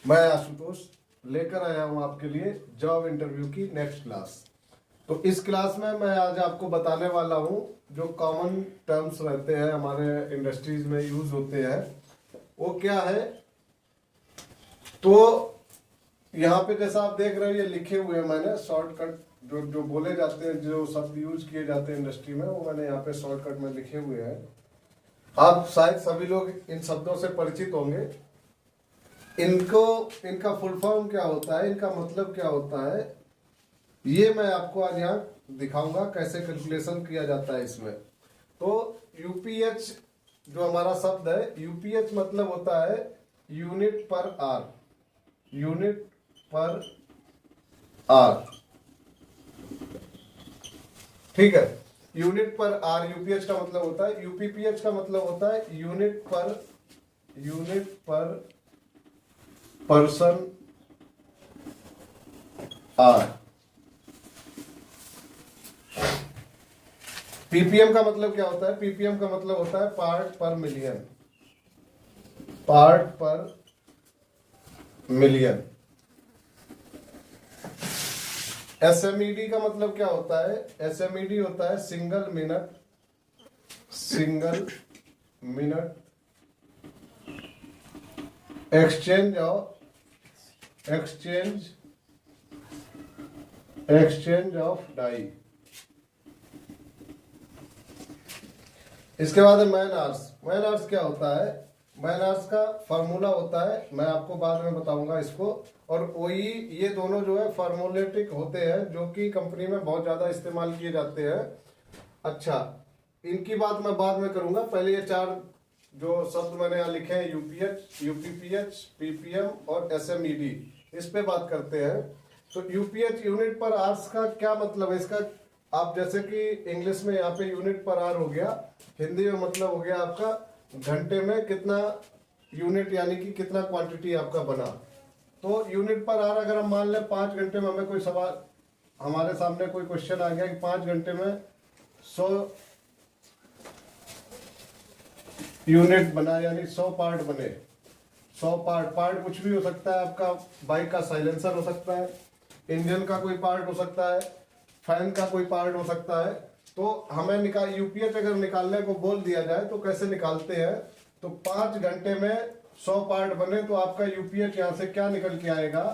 मैं आशुतोष लेकर आया हूं आपके लिए जॉब इंटरव्यू की नेक्स्ट क्लास। तो इस क्लास में मैं आज आपको बताने वाला हूं जो कॉमन टर्म्स रहते हैं हमारे इंडस्ट्रीज में यूज होते हैं वो क्या है। तो यहाँ पे जैसा आप देख रहे हो ये लिखे हुए हैं मैंने शॉर्टकट जो जो बोले जाते हैं जो शब्द यूज किए जाते हैं इंडस्ट्री में वो मैंने यहाँ पे शॉर्टकट में लिखे हुए हैं। आप शायद सभी लोग इन शब्दों से परिचित होंगे। इनका फुल फॉर्म क्या होता है, इनका मतलब क्या होता है, ये मैं आपको आज यहाँ दिखाऊंगा कैसे कैलकुलेशन किया जाता है इसमें। तो यूपीएच जो हमारा शब्द है, यूपीएच मतलब होता है यूनिट पर आर, यूनिट पर आर, ठीक है। यूनिट पर आर यूपीएच का मतलब होता है। यूपीपीएच का मतलब होता है यूनिट पर पर्सन आर। पीपीएम का मतलब क्या होता है? पीपीएम का मतलब होता है part per million, part per million. SMED का मतलब क्या होता है? एसएमईडी होता है single minute exchange of die. इसके बाद मैन आवर्स। मैन आवर्स क्या होता है? मैन आवर्स का फॉर्मूला होता है, मैं आपको बाद में बताऊंगा इसको। और वही ये दोनों जो है फॉर्मूलेटिक होते हैं जो कि कंपनी में बहुत ज्यादा इस्तेमाल किए जाते हैं। अच्छा, इनकी बात मैं बाद में करूंगा, पहले ये चार जो शब्द मैंने यहाँ लिखे हैं यूपीएच, यूपीपीएच, पीपीएम और एसएमईडी, इस पे बात करते हैं। तो यूपीएच यूनिट पर आवर्स का क्या मतलब है इसका? आप जैसे कि इंग्लिश में यहाँ पे यूनिट पर आवर हो गया, हिंदी में मतलब हो गया आपका घंटे में कितना यूनिट, यानी कि कितना क्वांटिटी आपका बना। तो यूनिट पर आवर अगर हम मान लें 5 घंटे में हमें कोई सवाल, हमारे सामने कोई क्वेश्चन आ गया कि 5 घंटे में 100 यूनिट बना, यानी 100 पार्ट बने। 100 पार्ट कुछ भी हो सकता है, आपका बाइक का साइलेंसर हो सकता है, इंजन का कोई पार्ट हो सकता है, फैन का कोई पार्ट हो सकता है। तो हमें यूपीएच अगर निकालने को बोल दिया जाए तो कैसे निकालते हैं? तो 5 घंटे में 100 पार्ट बने तो आपका यूपीएच यहाँ से क्या निकल के आएगा?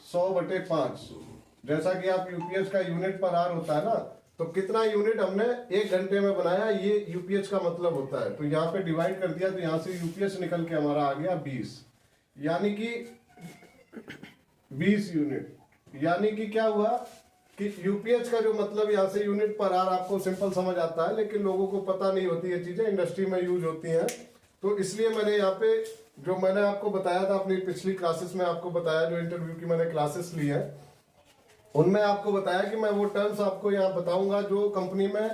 100/5। जैसा कि आप यूपीएच का यूनिट पर आवर होता है ना, तो कितना यूनिट हमने 1 घंटे में बनाया, ये यूपीएच का मतलब होता है। तो यहाँ पे डिवाइड कर दिया तो यहाँ से यूपीएच निकल के हमारा आ गया 20, यानी कि 20 यूनिट। यानी कि क्या हुआ कि यूपीएच का जो मतलब यहाँ से यूनिट पर आवर आपको सिंपल समझ आता है, लेकिन लोगों को पता नहीं होती ये चीजें, इंडस्ट्री में यूज होती हैं। तो इसलिए मैंने यहाँ पे जो मैंने आपको बताया था अपनी पिछली क्लासेस में, आपको बताया जो इंटरव्यू की मैंने क्लासेस ली है उनमें आपको बताया कि मैं वो टर्म्स आपको यहाँ बताऊंगा जो कंपनी में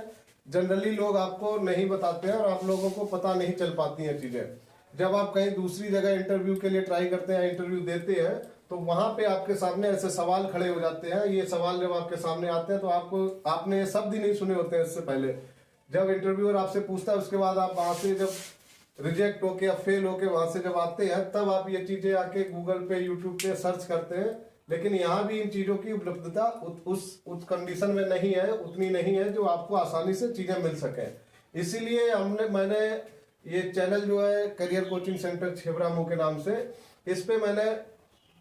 जनरली लोग आपको नहीं बताते हैं और आप लोगों को पता नहीं चल पाती हैं चीजें। जब आप कहीं दूसरी जगह इंटरव्यू के लिए ट्राई करते हैं, इंटरव्यू देते हैं, तो वहां पे आपके सामने ऐसे सवाल खड़े हो जाते हैं। ये सवाल जब आपके सामने आते हैं तो आपने ये शब्द ही नहीं सुने होते हैं इससे पहले। जब इंटरव्यूअर आपसे पूछता है उसके बाद आप वहां से जब रिजेक्ट होके या फेल होके वहां से जब आते हैं तब आप ये चीजें आके गूगल पे, यूट्यूब पे सर्च करते हैं। लेकिन यहाँ भी इन चीजों की उपलब्धता उस कंडीशन में नहीं है, उतनी नहीं है जो आपको आसानी से चीजें मिल सके। इसीलिए मैंने ये चैनल जो है करियर कोचिंग सेंटर छिबरामऊ के नाम से, इस पे मैंने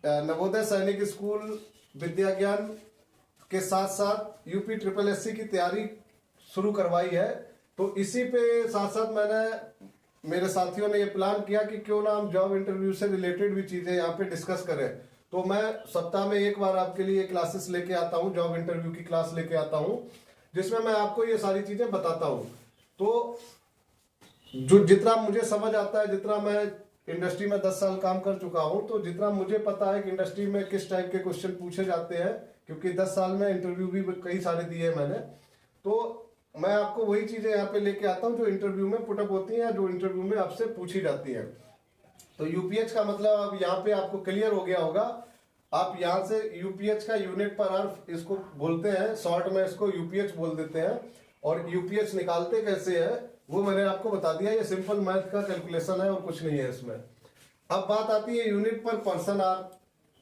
नवोदय सैनिक स्कूल विद्या ज्ञान के साथ साथ यूपी ट्रिपल एससी की तैयारी शुरू करवाई है। तो इसी पे साथ साथ मेरे साथियों ने ये प्लान किया कि क्यों ना हम जॉब इंटरव्यू से रिलेटेड भी चीजें यहाँ पे डिस्कस करें। तो मैं सप्ताह में एक बार आपके लिए क्लासेस लेके आता हूँ, जॉब इंटरव्यू की क्लास लेके आता हूँ, जिसमें मैं आपको ये सारी चीजें बताता हूँ। तो जो जितना मुझे समझ आता है, जितना मैं इंडस्ट्री में 10 साल काम कर चुका हूँ, तो जितना मुझे पता है कि इंडस्ट्री में किस टाइप के क्वेश्चन पूछे जाते हैं, क्योंकि 10 साल में इंटरव्यू भी कई सारे दिए मैंने, तो मैं आपको वही चीजें यहाँ पे लेके आता हूँ जो इंटरव्यू में पुटअप होती हैं, जो इंटरव्यू में आपसे पूछी जाती है। तो यूपीएच का मतलब अब यहाँ पे आपको क्लियर हो गया होगा। आप यहाँ से यूपीएच का यूनिट पर आवर इसको बोलते हैं, शॉर्ट में इसको यूपीएच बोल देते हैं। और यूपीएच निकालते कैसे है वो मैंने आपको बता दिया। ये सिंपल मैथ का कैलकुलेशन है और कुछ नहीं है इसमें। अब बात आती है यूनिट पर पर्सन आर।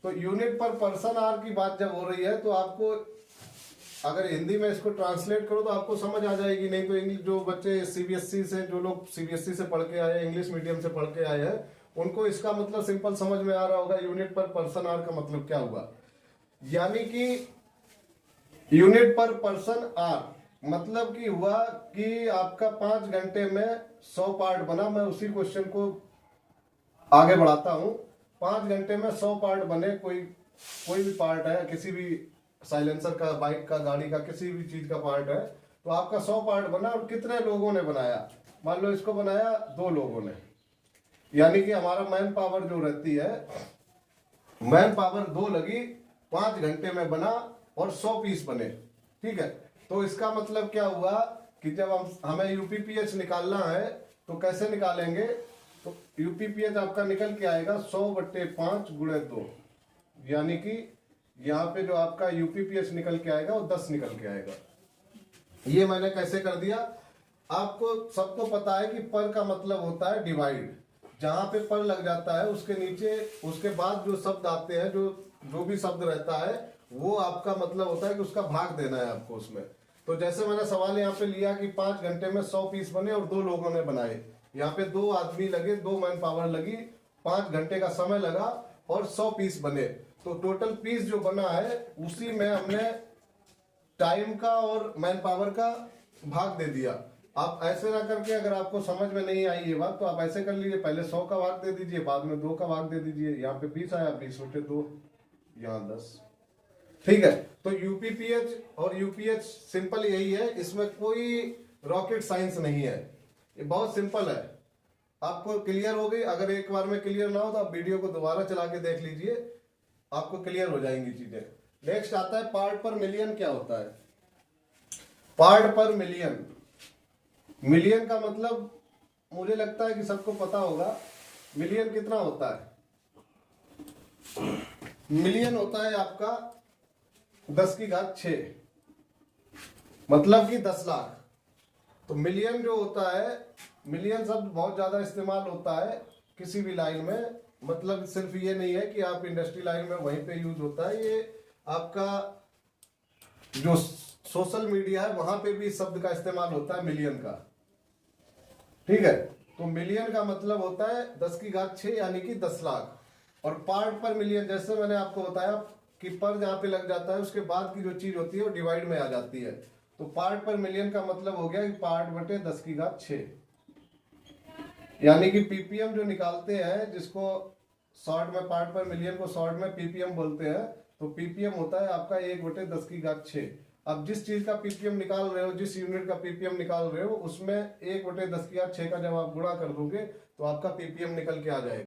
तो यूनिट पर पर्सन आर की बात जब हो रही है तो आपको अगर हिंदी में इसको ट्रांसलेट करो तो आपको समझ आ जाएगी, नहीं तो इंग्लिश जो बच्चे सीबीएसई से, जो लोग सीबीएसई से पढ़ के आए हैं, इंग्लिश मीडियम से पढ़ के आए हैं, उनको इसका मतलब सिंपल समझ में आ रहा होगा यूनिट पर पर्सन आर का मतलब क्या हुआ। यानी कि यूनिट पर पर्सन आर मतलब कि हुआ कि आपका 5 घंटे में 100 पार्ट बना। मैं उसी क्वेश्चन को आगे बढ़ाता हूं। 5 घंटे में 100 पार्ट बने, कोई भी पार्ट है, किसी भी साइलेंसर का, बाइक का, गाड़ी का, किसी भी चीज का पार्ट है, तो आपका 100 पार्ट बना और कितने लोगों ने बनाया? मान लो इसको बनाया 2 लोगों ने, यानी कि हमारा मैन पावर जो रहती है, मैन पावर 2 लगी, 5 घंटे में बना और 100 पीस बने। ठीक है, तो इसका मतलब क्या हुआ कि जब हमें यूपीपीएच निकालना है तो कैसे निकालेंगे? तो यूपीपीएच आपका निकल के आएगा 100/5 × 2, यानी कि यहाँ पे जो आपका यूपीपीएच निकल के आएगा वो 10 निकल के आएगा। ये मैंने कैसे कर दिया? आपको सबको पता है कि पर का मतलब होता है डिवाइड। जहां पे पर लग जाता है उसके नीचे, उसके बाद जो शब्द आते हैं, जो भी शब्द रहता है, वो आपका मतलब होता है कि उसका भाग देना है आपको उसमें। तो जैसे मैंने सवाल यहाँ पे लिया कि 5 घंटे में 100 पीस बने और 2 लोगों ने बनाए। यहाँ पे 2 आदमी लगे, 2 मैन पावर लगी, 5 घंटे का समय लगा और 100 पीस बने। तो टोटल पीस जो बना है उसी में हमने टाइम का और मैन पावर का भाग दे दिया। आप ऐसे ना करके, अगर आपको समझ में नहीं आई ये बात, तो आप ऐसे कर लीजिए, पहले 100 का भाग दे दीजिए, बाद में 2 का भाग दे दीजिए। यहाँ पे 20 आया, 20/2, यहाँ 10। ठीक है, तो यूपीपीएच और यूपीएच सिंपल यही है, इसमें कोई रॉकेट साइंस नहीं है, ये बहुत सिंपल है। आपको क्लियर हो गई? अगर एक बार में क्लियर ना हो तो आप वीडियो को दोबारा चला के देख लीजिए, आपको क्लियर हो जाएंगी चीजें। नेक्स्ट आता है पार्ट पर मिलियन। क्या होता है पार्ट पर मिलियन? मिलियन का मतलब मुझे लगता है कि सबको पता होगा। मिलियन कितना होता है? मिलियन होता है आपका 10⁶, मतलब कि 10 लाख। तो मिलियन जो होता है, मिलियन शब्द बहुत ज्यादा इस्तेमाल होता है किसी भी लाइन में। मतलब सिर्फ ये नहीं है कि आप इंडस्ट्री लाइन में वहीं पे यूज होता है, ये आपका जो सोशल मीडिया है वहां पे भी इस शब्द का इस्तेमाल होता है, मिलियन का। ठीक है, तो मिलियन का मतलब होता है 10⁶, यानी कि 10 लाख। और पार्ट पर मिलियन, जैसे मैंने आपको बताया कि पर जहां पे लग जाता है उसके बाद की जो चीज होती है वो डिवाइड में आ जाती है। तो पार्ट पर मिलियन का मतलब हो गया कि पार्ट बटे 10⁶, यानी कि पीपीएम जो निकालते हैं, जिसको शॉर्ट में पार्ट पर मिलियन को शॉर्ट में पीपीएम बोलते हैं, तो पीपीएम होता है आपका 1/10⁶। अब जिस चीज का पीपीएम निकाल रहे हो, जिस यूनिट का पीपीएम निकाल रहे हो, उसमें 1/10⁶ का जब आप गुणा कर दोगे तो आपका पीपीएम निकल के आ जाएगा।